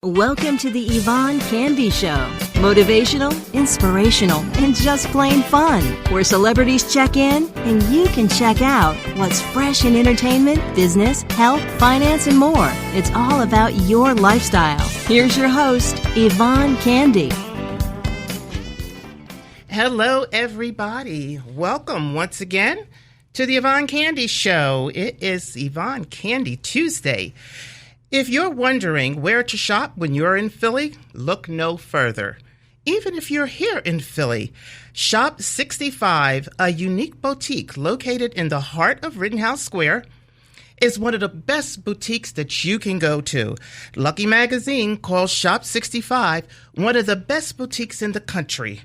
Welcome to the Yvonne Candy Show. Motivational, inspirational, and just plain fun. Where celebrities check in and you can check out what's fresh in entertainment, business, health, finance, and more. It's all about your lifestyle. Here's your host, Yvonne Candy. Hello, everybody. Welcome once again to the Yvonne Candy Show. It is Yvonne Candy Tuesday. If you're wondering where to shop when you're in Philly, look no further. Even if you're here in Philly, Shop 65, a unique boutique located in the heart of Rittenhouse Square, is one of the best boutiques that you can go to. Lucky Magazine calls Shop 65 one of the best boutiques in the country.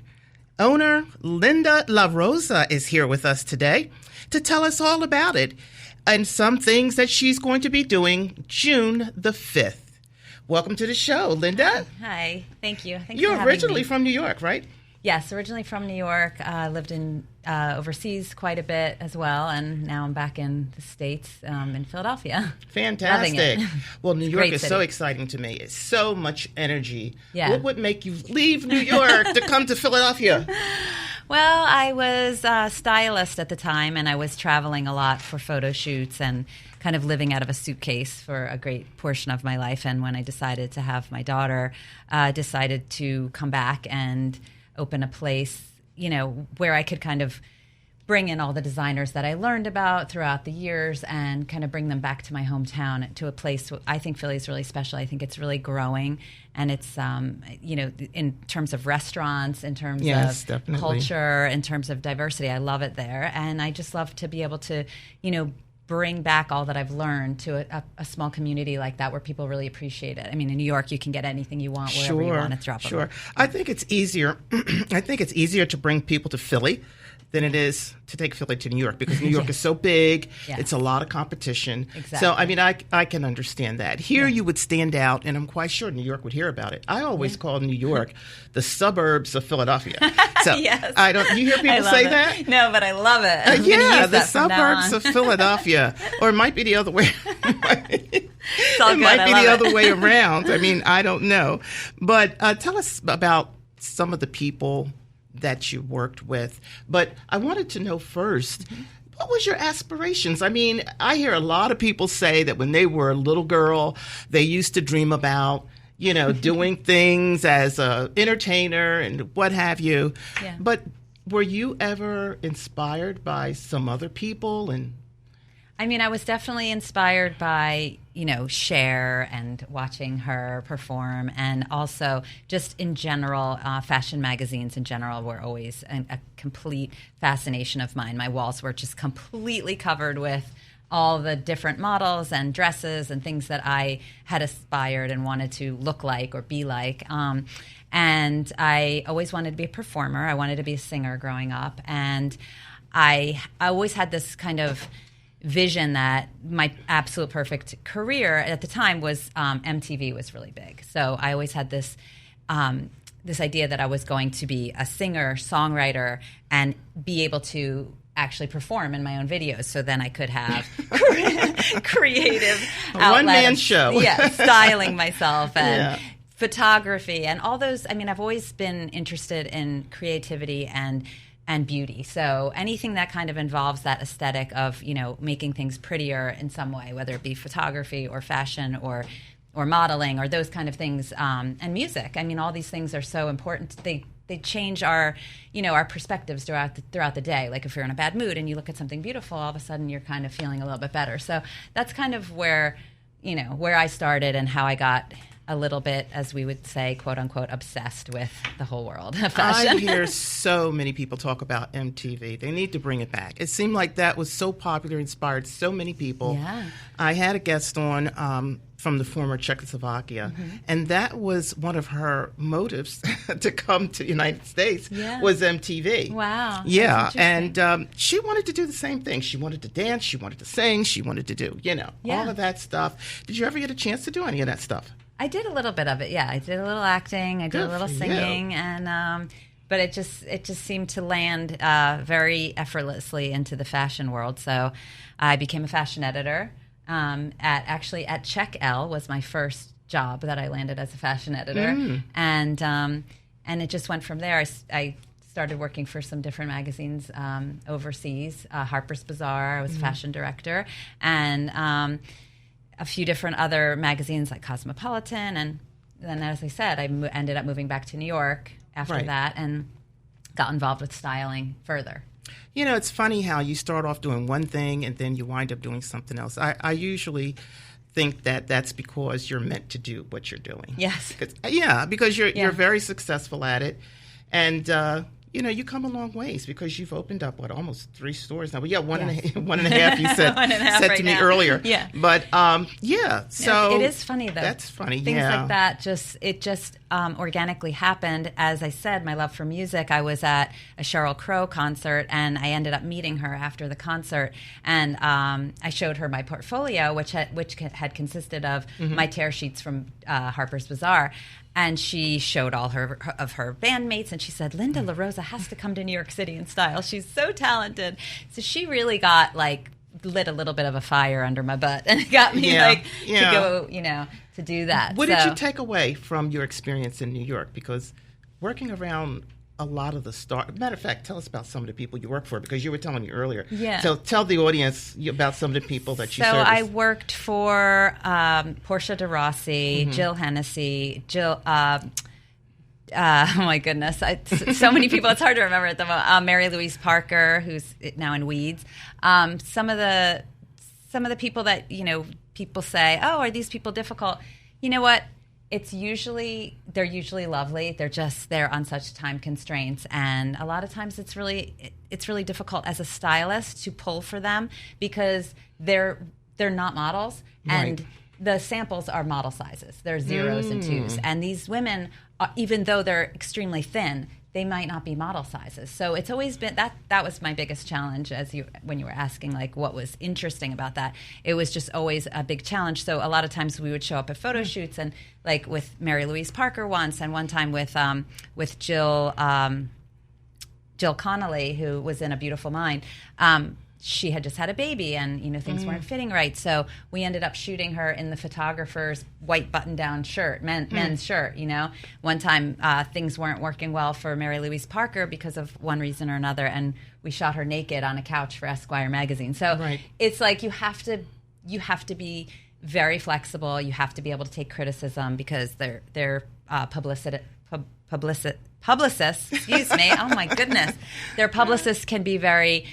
Owner Linda LaRosa is here with us today to tell us all about it and some things that she's going to be doing June the 5th. Welcome to the show, Linda. Hi. Thank you. Thanks You're for having originally me. from New York, right? Yes, originally from New York. Lived in overseas quite a bit as well, and now I'm back in the States, in Philadelphia. Fantastic. Loving it. Well, New York Great is city. so exciting to me. It's so much energy. Yeah. What would make you leave New York to come to Philadelphia? Well, I was a stylist at the time, and I was traveling a lot for photo shoots and kind of living out of a suitcase for a great portion of my life. And when I decided to have my daughter, decided to come back and open a place, you know, where I could kind of bring in all the designers that I learned about throughout the years and kind of bring them back to my hometown, to a place. I think Philly is really special. I think it's really growing, and it's, you know, in terms of restaurants, in terms Yes, of definitely. culture, in terms of diversity. I love it there, and I just love to be able to, you know, bring back all that I've learned to a small community like that where people really appreciate it. I mean, in New York, you can get anything you want wherever you want. It's droppable. Sure. I think it's easier. I think it's easier to bring people to Philly than it is to take Philly to New York, because New York is so big. Yeah. It's a lot of competition. Exactly. So, I mean, I can understand that. Here you would stand out, and I'm quite sure New York would hear about it. I always call New York the suburbs of Philadelphia. So Yes. You hear I people love say it. that? No, but I love it. I'm gonna Yeah, use the that from now suburbs on. of Philadelphia. Or it might be the other way. It's all It good. might I be love the it. other way around. I mean, I don't know. But tell us about some of the people that you worked with. But I wanted to know first, what was your aspirations? I mean, I hear a lot of people say that when they were a little girl, they used to dream about, you know, doing things as a entertainer and what have you. Yeah. But were you ever inspired by some other people? And I mean, I was definitely inspired by, you know, Cher and watching her perform, and also just in general, fashion magazines in general were always a complete fascination of mine. My walls were just completely covered with all the different models and dresses and things that I had aspired and wanted to look like or be like. And I always wanted to be a performer. I wanted to be a singer growing up. And I always had this kind of vision that my absolute perfect career at the time was MTV was really big. So I always had this this idea that I was going to be a singer, songwriter, and be able to actually perform in my own videos. So then I could have creative one-man outlet. show. Yeah, styling myself and Yeah. photography and all those. I mean, I've always been interested in creativity and beauty. So anything that kind of involves that aesthetic of, you know, making things prettier in some way, whether it be photography or fashion or modeling or those kind of things, and music. I mean, all these things are so important. They change our, you know, our perspectives throughout the day. Like if you're in a bad mood and you look at something beautiful, all of a sudden you're kind of feeling a little bit better. So that's kind of where, you know, where I started and how I got a little bit, as we would say, quote unquote, obsessed with the whole world of fashion. I hear so many people talk about MTV. They need to bring it back. It seemed like that was so popular, inspired so many people. Yeah. I had a guest on from the former Czechoslovakia, and that was one of her motives to come to the United States was MTV. Wow. Yeah, That's and she wanted to do the same thing. She wanted to dance, she wanted to sing, she wanted to do, you know, all of that stuff. Did you ever get a chance to do any of that stuff? I did a little bit of it, yeah. I did a little acting, I did Good a little for sand but it just seemed to land very effortlessly into the fashion world. So I became a fashion editor. At Check L was my first job that I landed as a fashion editor, and it just went from there. I started working for some different magazines overseas, Harper's Bazaar. I was fashion director, and a few different other magazines like Cosmopolitan. And then, as I said, I ended up moving back to New York after that and got involved with styling further. You know, it's funny how you start off doing one thing and then you wind up doing something else. I usually think that that's because you're meant to do what you're doing. Yes. Because you're very successful at it. And, you come a long ways because you've opened up, almost 3 stores now. But yeah, one and a half, you said, said right to me now. earlier. Yeah. But, so. It is funny, though. That's funny, Things like that, it just organically happened. As I said, my love for music, I was at a Sheryl Crow concert, and I ended up meeting her after the concert. And I showed her my portfolio, which had consisted of my tear sheets from Harper's Bazaar. And she showed all her bandmates, and she said, "Linda LaRosa has to come to New York City and style. She's so talented." So she really got lit a little bit of a fire under my butt, and it got me to go, to do that. What did you take away from your experience in New York? Because working around a lot of the stars. Matter of fact, tell us about some of the people you work for, because you were telling me earlier. Yeah. So tell the audience about some of the people that you service. So I worked for Portia de Rossi, Jill Hennessy, oh my goodness, so many people. It's hard to remember at the moment. Mary Louise Parker, who's now in Weeds. Some of the people that people say, "Oh, are these people difficult?" You know what? They're usually lovely. They're just there on such time constraints, and a lot of times it's really difficult as a stylist to pull for them because they're not models, and the samples are model sizes. They're 0s and 2s, and these women, even though they're extremely thin, they might not be model sizes. So it's always been that was my biggest challenge when you were asking what was interesting about that. It was just always a big challenge. So a lot of times we would show up at photo shoots, and with Mary Louise Parker once, and one time with Jill Connolly, who was in A Beautiful Mind. She had just had a baby, and things weren't fitting right. So we ended up shooting her in the photographer's white button-down shirt, men's shirt. One time things weren't working well for Mary Louise Parker because of one reason or another, and we shot her naked on a couch for Esquire magazine. So it's you have to be very flexible. You have to be able to take criticism because they're publicists, excuse me. Oh my goodness. Their publicists can be very,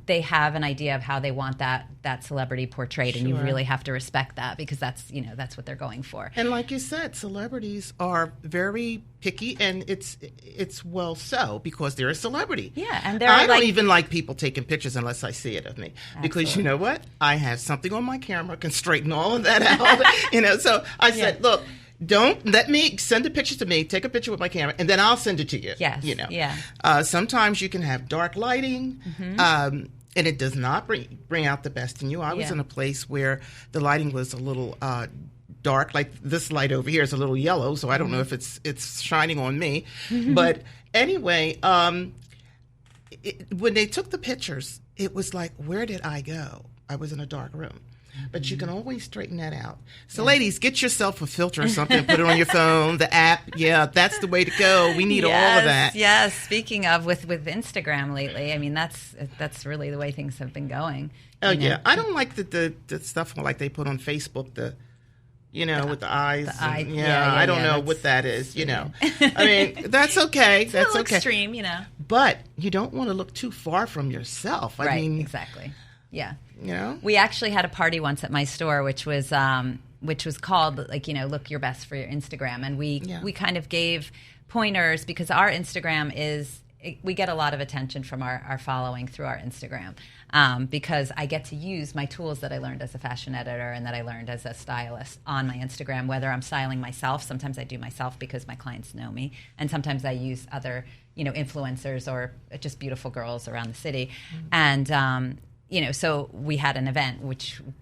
they have an idea of how they want that celebrity portrayed, and you really have to respect that because that's what they're going for. And like you said, celebrities are very picky, and it's well so because they're a celebrity. Yeah, and I don't even like people taking pictures unless I see it of me. Absolutely. Because you know what? I have something on my camera can straighten all of that out. So I said, look, don't let me send a picture to me, take a picture with my camera, and then I'll send it to you. Yes. Yeah. Sometimes you can have dark lighting, and it does not bring out the best in you. I was in a place where the lighting was a little dark, like this light over here is a little yellow, so I don't know if it's shining on me. But anyway, when they took the pictures, it was like, where did I go? I was in a dark room. But you can always straighten that out. So, ladies, get yourself a filter or something, put it on your phone, the app. Yeah, that's the way to go. We need all of that. Yes. Speaking of, with Instagram lately, I mean, that's really the way things have been going. Oh, yeah. I don't like the stuff like they put on Facebook, with the eyes. I don't know what that is, I mean, that's okay. It's that's a little okay. extreme, But you don't want to look too far from yourself. I mean, exactly. Yeah. We actually had a party once at my store, which was called look your best for your Instagram, and we kind of gave pointers because our Instagram we get a lot of attention from our following through our Instagram because I get to use my tools that I learned as a fashion editor and that I learned as a stylist on my Instagram, whether I'm styling myself. Sometimes I do myself because my clients know me, and sometimes I use other influencers or just beautiful girls around the city. And so we had an event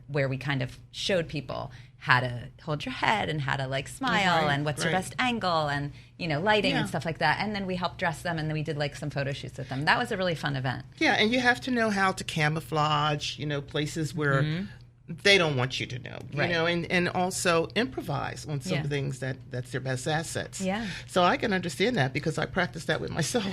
where we kind of showed people how to hold your head and how to smile and what's your best angle and lighting and stuff like that. And then we helped dress them, and then we did some photo shoots with them. That was a really fun event. Yeah, and you have to know how to camouflage, places where they don't want you to know, Right. you know, and also improvise on some Yeah. things that's their best assets. Yeah. So I can understand that because I practice that with myself.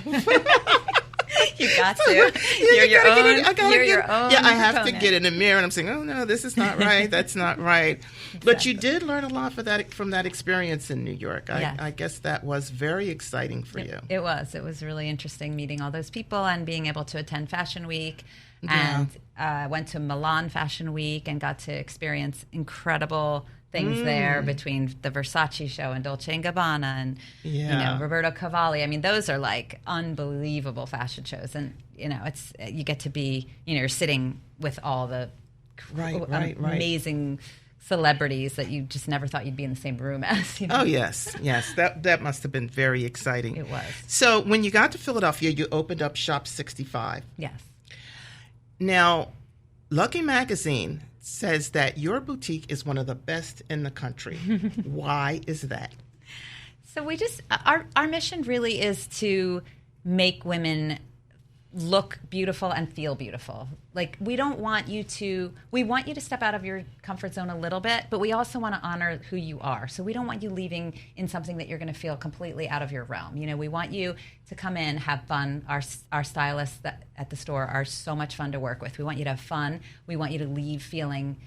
You got to. You're your own. You're your own. Yeah, I have to proponent. get in the mirror and I'm saying, oh no, this is not right. That's not right. But you did learn a lot from that experience in New York. Yes. I guess that was very exciting for you. It was. It was really interesting meeting all those people and being able to attend Fashion Week. Yeah. And went to Milan Fashion Week and got to experience incredible things there between the Versace show and Dolce & Gabbana and Roberto Cavalli. I mean, those are like unbelievable fashion shows, and it's you get to be you're sitting with all the amazing celebrities that you just never thought you'd be in the same room as. Oh yes, that must have been very exciting. It was. So when you got to Philadelphia, you opened up Shop 65. Yes. Now, Lucky Magazine says that your boutique is one of the best in the country. Why is that? So we just our mission really is to make women look beautiful and feel beautiful. Like we want you to step out of your comfort zone a little bit, but we also want to honor who you are. So we don't want you leaving in something that you're going to feel completely out of your realm. We want you to come in, have fun. Our stylists at the store are so much fun to work with. We want you to have fun. We want you to leave feeling,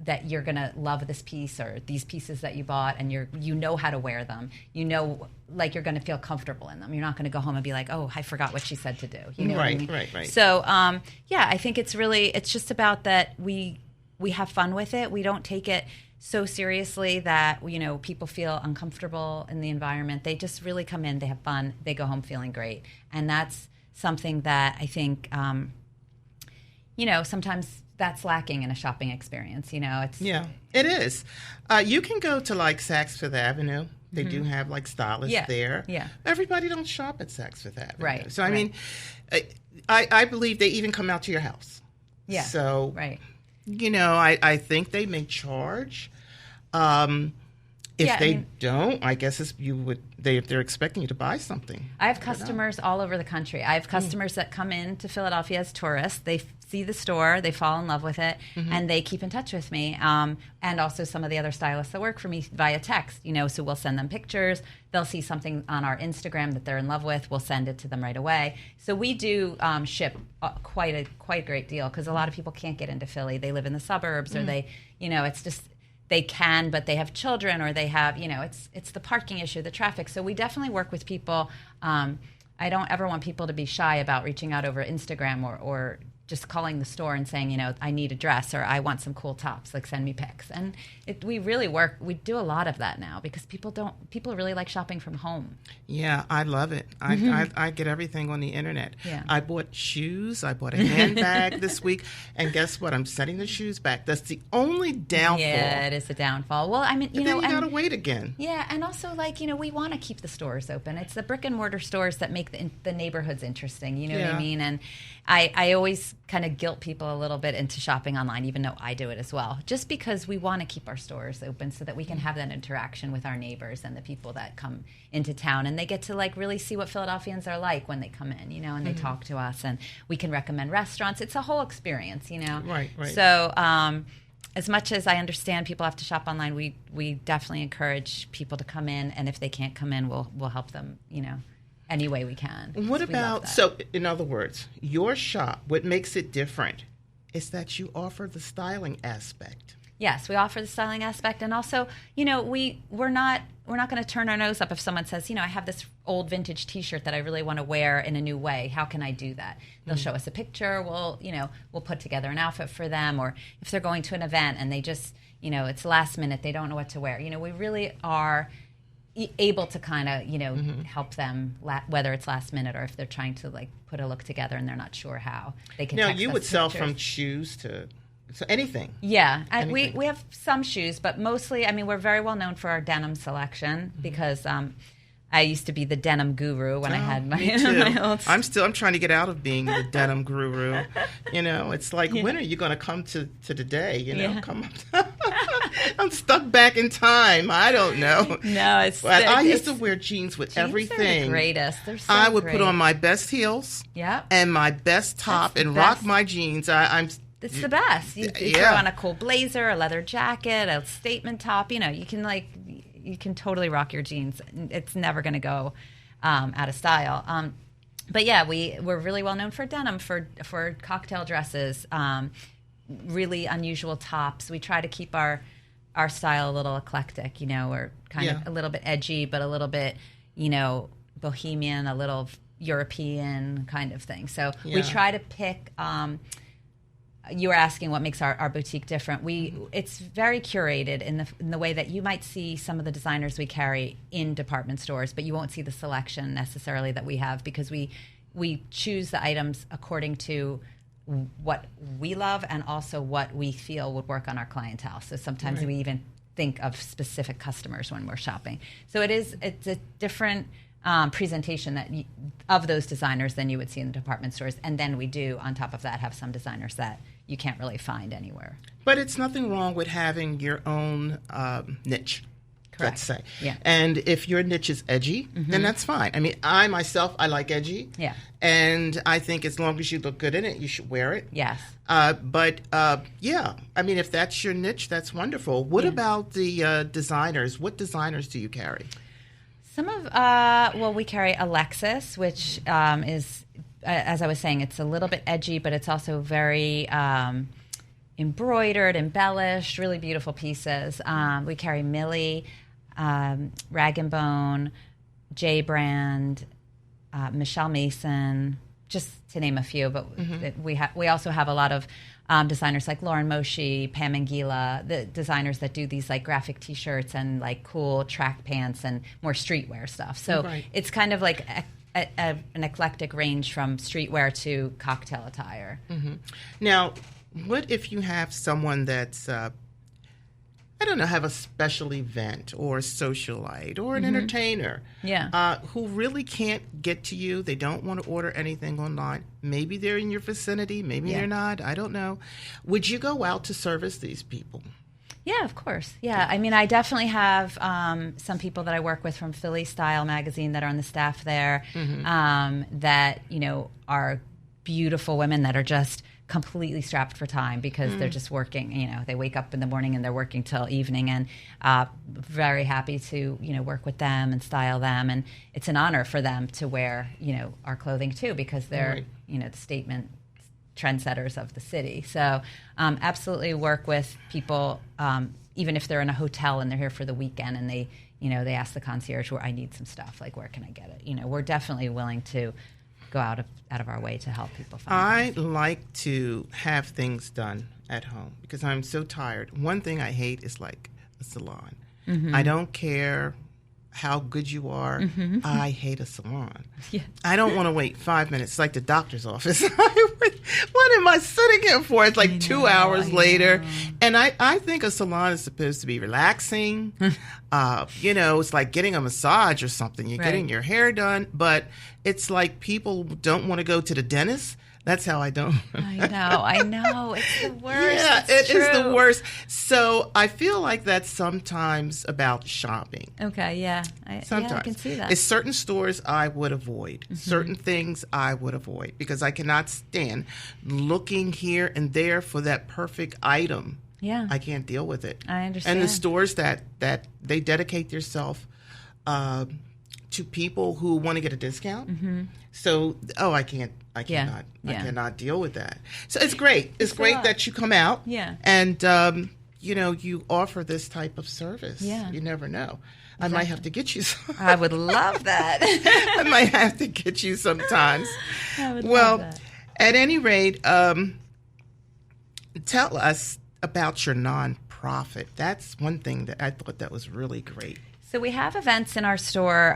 that you're going to love this piece or these pieces that you bought and you know how to wear them. Like you're going to feel comfortable in them. You're not going to go home and be like, oh, I forgot what she said to do. You know what I mean? Right. So, I think it's just about that we have fun with it. We don't take it so seriously that, people feel uncomfortable in the environment. They just really come in, they have fun, they go home feeling great. And that's something that I think, sometimes that's lacking in a shopping experience. Yeah, it is. You can go to like Saks Fifth Avenue. They do have like stylists there. Yeah. Everybody don't shop at Saks Fifth Avenue. Right. So I mean, I believe they even come out to your house. Yeah. So right. I think they may charge. If they don't, I guess if they're expecting you to buy something. I have customers all over the country. I have customers that come in to Philadelphia as tourists. They see the store, they fall in love with it, and they keep in touch with me. And also some of the other stylists that work for me via text. So we'll send them pictures. They'll see something on our Instagram that they're in love with. We'll send it to them right away. So we do ship quite a great deal because a lot of people can't get into Philly. They live in the suburbs, or they, it's just. They can, but they have children, or they have, it's the parking issue, the traffic. So we definitely work with people. I don't ever want people to be shy about reaching out over Instagram or just calling the store and saying, I need a dress or I want some cool tops, like send me pics. And we really work. We do a lot of that now because people really like shopping from home. Yeah, I love it. I get everything on the internet. Yeah. I bought shoes. I bought a handbag this week. And guess what? I'm sending the shoes back. That's the only downfall. Yeah, it is a downfall. Well, I mean, then you got to wait again. Yeah, and also, we want to keep the stores open. It's the brick and mortar stores that make the neighborhoods interesting. You know what I mean? And I always kind of guilt people a little bit into shopping online, even though I do it as well, just because we want to keep our stores open so that we can have that interaction with our neighbors and the people that come into town, and they get to really see what Philadelphians are like when they come in, and they talk to us, and we can recommend restaurants. It's a whole experience, Right. So as much as I understand people have to shop online, we definitely encourage people to come in, and if they can't come in, we'll help them, any way we can. What about, so in other words, your shop, what makes it different is that you offer the styling aspect. Yes, we offer the styling aspect, and also, we're not going to turn our nose up if someone says, I have this old vintage T-shirt that I really want to wear in a new way. How can I do that? They'll show us a picture. We'll put together an outfit for them, or if they're going to an event and they just, it's last minute, they don't know what to wear. We really are able to kind of, help them, whether it's last minute or if they're trying to put a look together and they're not sure how. They can. Now, text you us would sell pictures. from shoes to anything. Yeah, and anything. we have some shoes, but mostly, we're very well known for our denim selection because I used to be the denim guru when I had my old. I'm trying to get out of being the denim guru. It's like, when are you going to come to the day? Come up. I'm stuck back in time. I don't know. No, I used to wear jeans with jeans everything. Are the greatest. They're so I would great. put on my best heels Yep. and my best top That's the and best. rock my jeans. The It's the best. You throw on a cool blazer, a leather jacket, a statement top. You can totally rock your jeans. It's never going to go out of style. But yeah, we're really well known for denim, for cocktail dresses, really unusual tops. We try to keep our style a little eclectic. We're kind of a little bit edgy, but a little bit, bohemian, a little European kind of thing. So we try to pick. You were asking what makes our boutique different. It's very curated in the way that you might see some of the designers we carry in department stores, but you won't see the selection necessarily that we have, because we choose the items according to what we love and also what we feel would work on our clientele. So sometimes we even think of specific customers when we're shopping. So it's a different presentation of those designers than you would see in the department stores. And then we do, on top of that, have some designers that you can't really find anywhere. But it's nothing wrong with having your own niche, let's say. Yeah. And if your niche is edgy, then that's fine. I mean, I like edgy. Yeah. And I think as long as you look good in it, you should wear it. Yes. But I mean, if that's your niche, that's wonderful. What about the designers? What designers do you carry? Some of, we carry Alexis, which is, as I was saying, it's a little bit edgy, but it's also very embroidered, embellished, really beautiful pieces. We carry Millie, Rag & Bone, J Brand, Michelle Mason, just to name a few. But we also have a lot of designers like Lauren Moshe, Pam Anguilla, the designers that do these like graphic T-shirts and like cool track pants and more streetwear stuff. So it's kind of like an eclectic range from streetwear to cocktail attire. Now, what if you have someone that's, have a special event or a socialite or an entertainer who really can't get to you? They don't want to order anything online. Maybe they're in your vicinity. Maybe they're not. I don't know. Would you go out to service these people? Yeah, of course. Yeah, I mean, I definitely have some people that I work with from Philly Style magazine that are on the staff there that, are beautiful women that are just completely strapped for time because they're just working. They wake up in the morning and they're working till evening, and very happy to, work with them and style them. And it's an honor for them to wear, our clothing too, because they're, the statement trendsetters of the city. So absolutely work with people, even if they're in a hotel and they're here for the weekend and they ask the concierge, where I need some stuff, like where can I get it? We're definitely willing to go out of our way to help people find things. I like to have things done at home because I'm so tired. One thing I hate is like a salon. I don't care how good you are. I hate a salon. Yeah. I don't want to wait 5 minutes. It's like the doctor's office. What am I sitting here for? It's like 2 hours later. And I think a salon is supposed to be relaxing. It's like getting a massage or something. You're getting your hair done. But it's like people don't want to go to the dentist. That's how I don't. I know. It's the worst. Yeah, it is the worst. So I feel like that's sometimes about shopping. Okay, yeah. Sometimes. I can see that. It's certain stores I would avoid. Certain things I would avoid because I cannot stand looking here and there for that perfect item. Yeah. I can't deal with it. I understand. And the stores that they dedicate themselves to people who want to get a discount. So, I cannot deal with that. So it's great. It's great that you come out. Yeah. And, you offer this type of service. Yeah. You never know. I might have to get you some. I would love that. I might have to get you sometimes. I would love that. At any rate, tell us about your nonprofit. That's one thing that I thought that was really great. So we have events in our store.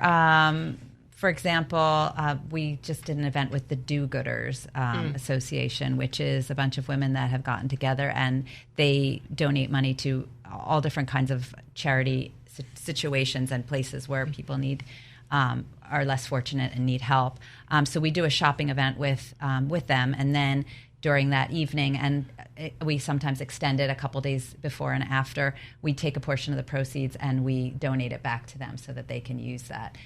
For example, we just did an event with the Do-Gooders Association, which is a bunch of women that have gotten together and they donate money to all different kinds of charity situations and places where people are less fortunate and need help. So we do a shopping event with them, and then during that evening, and we sometimes extend it a couple days before and after, we take a portion of the proceeds and we donate it back to them so that they can use that.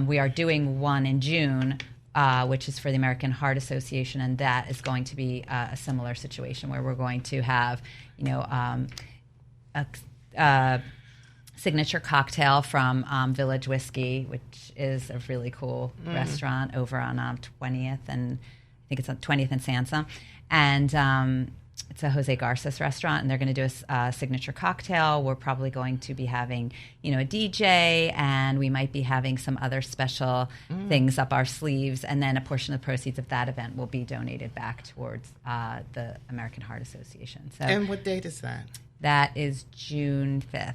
We are doing one in June which is for the American Heart Association, and that is going to be a similar situation where we're going to have, a signature cocktail from Village Whiskey, which is a really cool restaurant over on 20th and I think it's on 20th and Sansom, and it's a Jose Garces restaurant, and they're going to do a signature cocktail. We're probably going to be having, a DJ, and we might be having some other special things up our sleeves. And then a portion of the proceeds of that event will be donated back towards the American Heart Association. So, and what date is that? That is June 5th.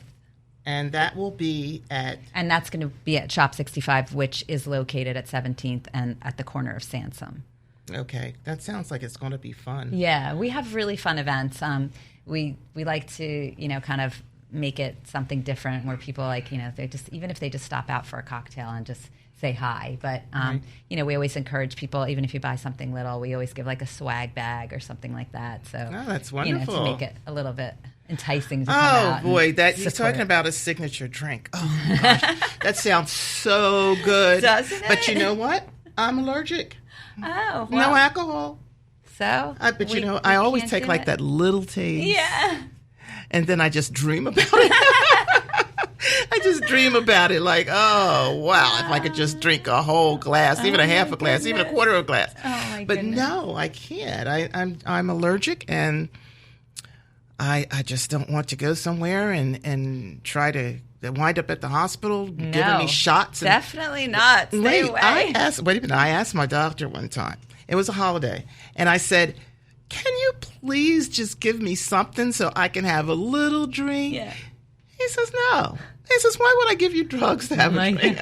And that will be at? And that's going to be at Shop 65, which is located at 17th and at the corner of Sansom. Okay, that sounds like it's going to be fun. Yeah, we have really fun events. We like to, kind of make it something different where people they just, even if they just stop out for a cocktail and just say hi. But, Right. We always encourage people, even if you buy something little, we always give like a swag bag or something like that. So, that's wonderful. To make it a little bit enticing to come out. Oh, boy, that you're support. talking about a signature drink. Oh, my gosh, that sounds so good. Doesn't it? But you know what? I'm allergic. Oh, well. No alcohol. So? But we I always can't take do like it? that little taste. Yeah. And then I just dream about it. I just dream about it like, oh, wow, if I could just drink a whole glass, even a half a glass, even a quarter of a glass. Oh, my But goodness. no, I can't. I'm allergic, and I just don't want to go somewhere and try to wind up at the hospital giving me shots. And, Definitely not. Stay away. I asked my doctor one time. It was a holiday. And I said, can you please just give me something so I can have a little drink? Yeah. He says, no. He says, why would I give you drugs to have a drink? He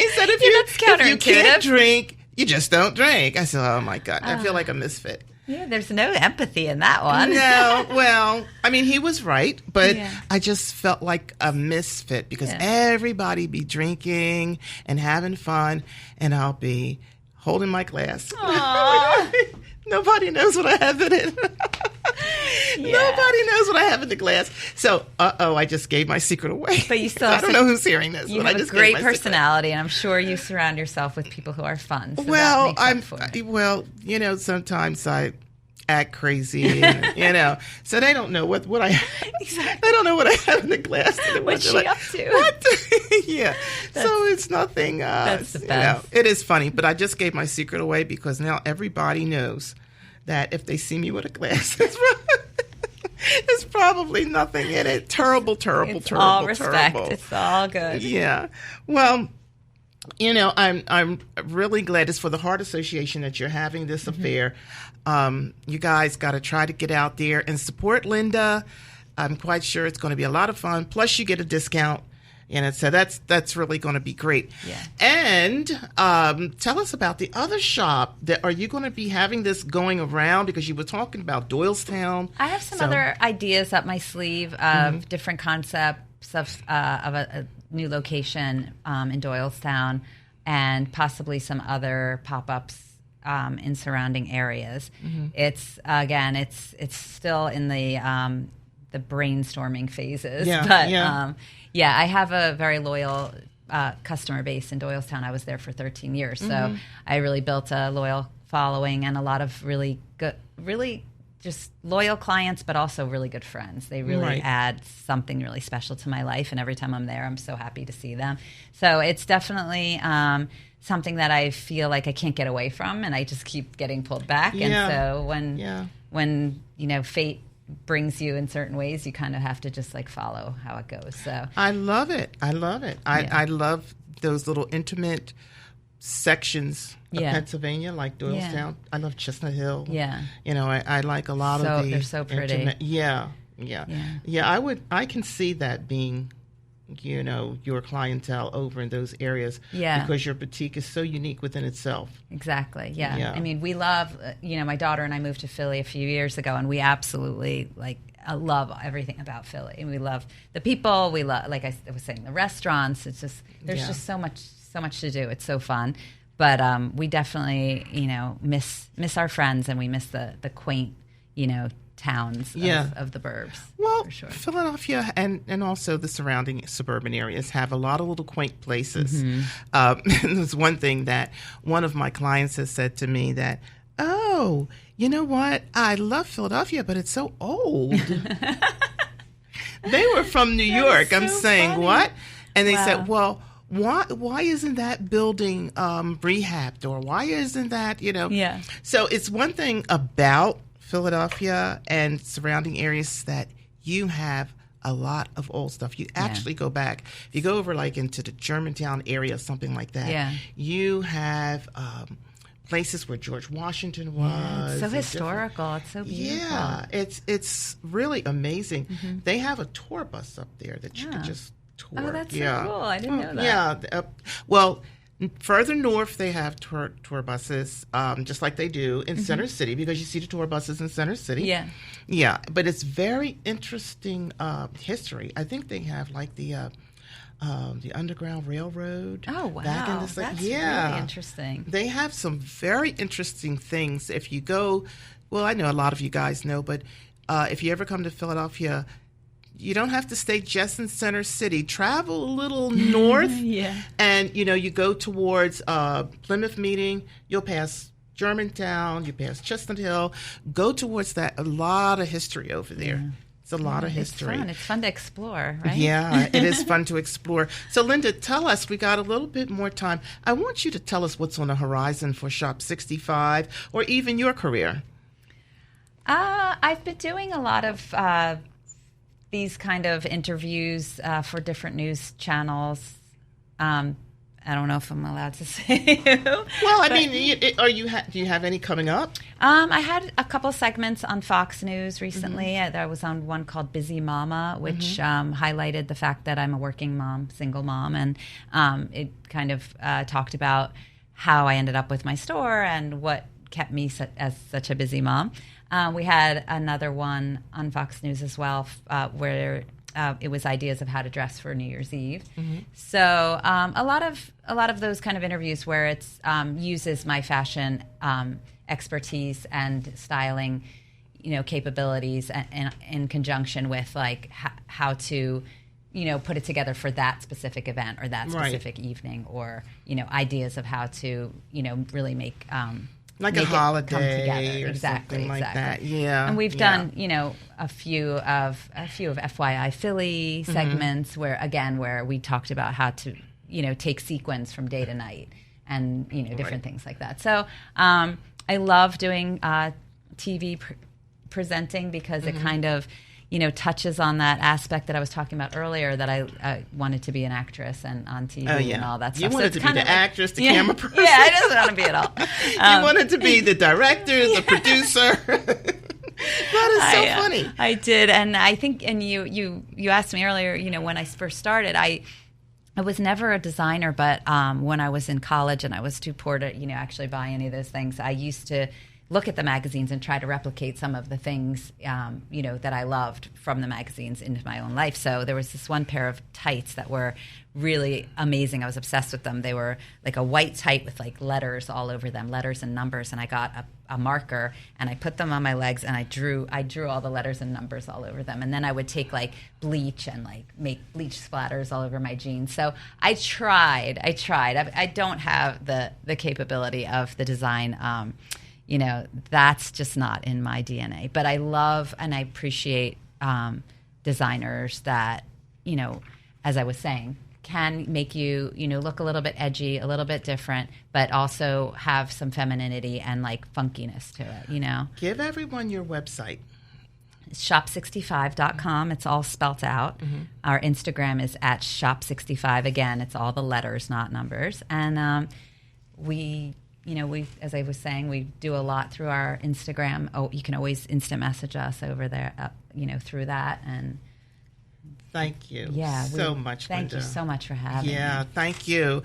said, if you can't drink, you just don't drink. I said, oh, my God. I feel like a misfit. Yeah, there's no empathy in that one. No, well, I mean, he was right, but Yeah. I just felt like a misfit because everybody be drinking and having fun, and I'll be holding my glass. Nobody knows what I have in it. Nobody knows what I have in the glass. So, I just gave my secret away. But you still I have don't know who's hearing this. You but have I a just gave great my secret. personality, and I'm sure you surround yourself with people who are fun. So Well, that makes up for it. sometimes I act crazy, and, so they don't know what I Exactly. they don't know what I have in the glass. What's she up to? What? Yeah. So it's nothing. That's the best. It is funny, but I just gave my secret away because now everybody knows that if they see me with a glass, there's probably nothing in it. Terrible. It's all respect. Terrible. It's all good. Yeah. Well, I'm really glad it's for the Heart Association that you're having this affair. You guys got to try to get out there and support Linda. I'm quite sure it's going to be a lot of fun. Plus, you get a discount. So that's really going to be great. Yeah. And tell us about the other shop. Are you going to be having this going around? Because you were talking about Doylestown. I have some other ideas up my sleeve of different concepts of a new location in Doylestown, and possibly some other pop-ups in surrounding areas. It's it's still in the brainstorming phases. Yeah, But yeah. I have a very loyal customer base in Doylestown. I was there for 13 years, so I really built a loyal following and a lot of really good, really just loyal clients, but also really good friends. They really add something really special to my life, and every time I'm there, I'm so happy to see them. So it's definitely something that I feel like I can't get away from, and I just keep getting pulled back. Yeah. And so when fate brings you in certain ways, you kind of have to just follow how it goes. So I love it. I love those little intimate sections of Pennsylvania, like Doylestown. Yeah. I love Chestnut Hill. Yeah. I like a lot of the. They're so pretty. Yeah. I can see that being, your clientele over in those areas. Yeah. Because your boutique is so unique within itself. Exactly. Yeah. Yeah. I mean, we love, my daughter and I moved to Philly a few years ago, and we absolutely love everything about Philly. And we love the people. We love, like I was saying, the restaurants. It's just, there's just so much to do. It's so fun. But we definitely, miss our friends, and we miss the quaint, towns Yeah. of the burbs. Well, for sure. Philadelphia and also the surrounding suburban areas have a lot of little quaint places. There's one thing that one of my clients has said to me that, oh, you know what? I love Philadelphia, but it's so old. They were from New York. so I'm saying, funny. what? And they Wow. said, well, why isn't that building rehabbed, or why isn't that, Yeah. So it's one thing about Philadelphia and surrounding areas that you have a lot of old stuff. You actually go back. If you go over like into the Germantown area, something like that, Yeah. you have places where George Washington was. It's so and different- historical. It's so beautiful. Yeah, it's really amazing. They have a tour bus up there that you can Yeah. just tour. Oh, that's so yeah. cool. I didn't know that. Yeah. Well, further north they have tour buses, just like they do in Center City, because you see the tour buses in Center City. Yeah. Yeah, but it's very interesting history. I think they have like the Underground Railroad. Oh, wow. Back in this, That's yeah. really interesting. They have some very interesting things. If you go, well, I know a lot of you guys know, but if you ever come to Philadelphia, you don't have to stay just in Center City. Travel a little north, Yeah. and you go towards Plymouth Meeting. You'll pass Germantown. You pass Chestnut Hill. Go towards that. A lot of history over there. It's a lot of history. It's fun to explore, right? Yeah, it is fun to explore. So, Linda, tell us, we got a little bit more time. I want you to tell us what's on the horizon for Shop 65 or even your career. I've been doing a lot of these kind of interviews for different news channels. I don't know if I'm allowed to say who. Well, I mean, do you have any coming up? I had a couple segments on Fox News recently. I was on one called Busy Mama, which highlighted the fact that I'm a working mom, single mom, and it kind of talked about how I ended up with my store and what kept me as such a busy mom. We had another one on Fox News as well, where it was ideas of how to dress for New Year's Eve. So a lot of those kind of interviews where it's uses my fashion expertise and styling, capabilities, and in conjunction with like how to, put it together for that specific event or that specific evening, or ideas of how to, really make like make a it holiday come together. or Exactly, something like that. Yeah, and we've done a few of FYI Philly segments where we talked about how to take sequins from day to night and different things like that. So I love doing TV presenting because it kind of touches on that aspect that I was talking about earlier, that I wanted to be an actress and on TV and all that stuff. You wanted to be the actress, the camera person. Yeah, I just want to be it all. You wanted to be the director, the producer. That is so funny. I did, and I think, and you asked me earlier, when I first started, I was never a designer, but when I was in college and I was too poor to, actually buy any of those things, I used to look at the magazines and try to replicate some of the things, that I loved from the magazines into my own life. So there was this one pair of tights that were really amazing. I was obsessed with them. They were like a white tight with like letters all over them, letters and numbers. And I got a marker and I put them on my legs and I drew all the letters and numbers all over them. And then I would take like bleach and like make bleach splatters all over my jeans. So I tried. I don't have the capability of the design. That's just not in my DNA. But I love and I appreciate designers that, as I was saying, can make you, look a little bit edgy, a little bit different, but also have some femininity and like funkiness to it, Give everyone your website. Shop65.com. It's all spelt out. Our Instagram is at Shop65. Again, it's all the letters, not numbers. And we, as I was saying, we do a lot through our Instagram. Oh, you can always instant message us over there, through that. And thank you much, Linda. Thank you so much for having me. Yeah, thank you.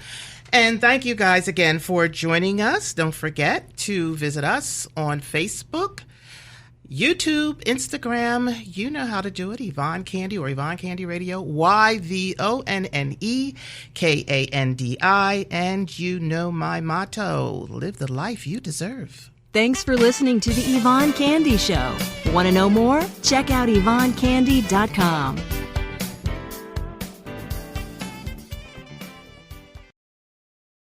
And thank you guys again for joining us. Don't forget to visit us on Facebook, YouTube, Instagram. You know how to do it. Yvonne Candy or Yvonne Candy Radio, YVONNE KANDI. And you know my motto: live the life you deserve. Thanks for listening to the Yvonne Candy Show. Want to know more? Check out YvonneCandy.com.